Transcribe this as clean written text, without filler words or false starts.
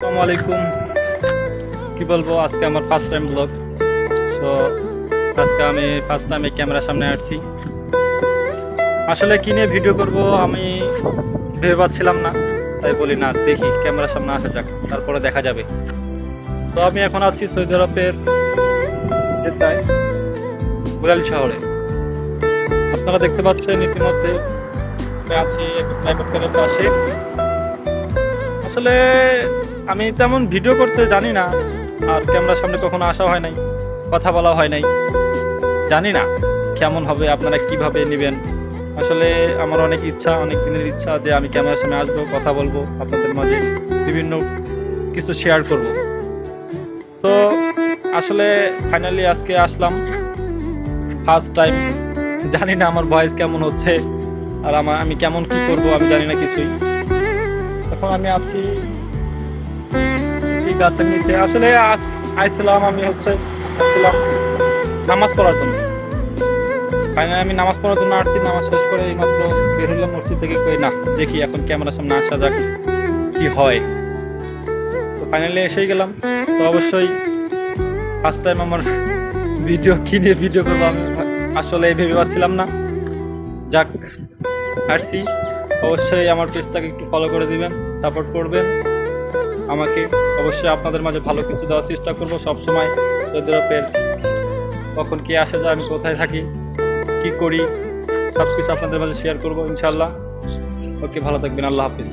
আসসালামু আলাইকুম। কি বলবো, আজকে আমার ফার্স্ট টাইম ব্লগ। সো আজকে আমি ফার্স্ট টাইম এই ক্যামেরার সামনে আসছি। আসলে কি নিয়ে ভিডিও করব আমি ভেবে পাচ্ছিলাম না, তাই বলি না দেখি ক্যামেরার সামনে আসা যাক, তারপরে দেখা যাবে। তো আমি এখন আছি সৌদি আরবের জেদ্দায়, বুরাইল শহরে। আপনারা দেখতে পাচ্ছেন ইতিমধ্যে আমি আছি প্রাইভেট পাশে। আসলে আমি তেমন ভিডিও করতে জানি না, আর ক্যামেরার সামনে কখনো আসা হয় নাই, কথা বলা হয় নাই, জানি না কেমন হবে, আপনারা কিভাবে নেবেন। আসলে আমার অনেক ইচ্ছা, অনেক দিনের ইচ্ছা যে আমি ক্যামেরার সামনে আসবো, কথা বলবো, আপনাদের মাঝে বিভিন্ন কিছু শেয়ার করব। তো আসলে ফাইনালি আজকে আসলাম, ফার্স্ট টাইম। জানি না আমার ভয়েস কেমন হচ্ছে, আর আমি কেমন কি করব আমি জানি না কিছুই। এখন আমি আছি ঠিক আছে নিচে। আসলে আইছিলাম আমি আসছিলাম নামাজ পড়ার জন্য। ফাইনালি আমি নামাজ পড়ার জন্য আসছি। নামাজ শেষ করে এইমাত্র বের হলাম মসজিদ থেকে, কই না দেখি এখন ক্যামেরার সামনে আসা যাক কি হয়। তো ফাইনালি এসেই গেলাম। তো অবশ্যই ফার্স্ট টাইম আমার ভিডিও কিনে ভিডিও করবো আমি আসলে ভেবে পাচ্ছিলাম না। যাক আসছি, অবশ্যই আমার পেজটাকে একটু ফলো করে দিবেন, সাপোর্ট করবেন আমাকে। অবশ্যই আপনাদের মাঝে ভালো কিছু দেওয়ার চেষ্টা করবো সবসময়। সৌদি আরবের কখন কে আসে যায়, আমি কোথায় থাকি, কি করি, সব কিছু আপনাদের মাঝে শেয়ার করবো ইনশাল্লাহ। ওকে, ভালো থাকবেন, আল্লাহ হাফিজ।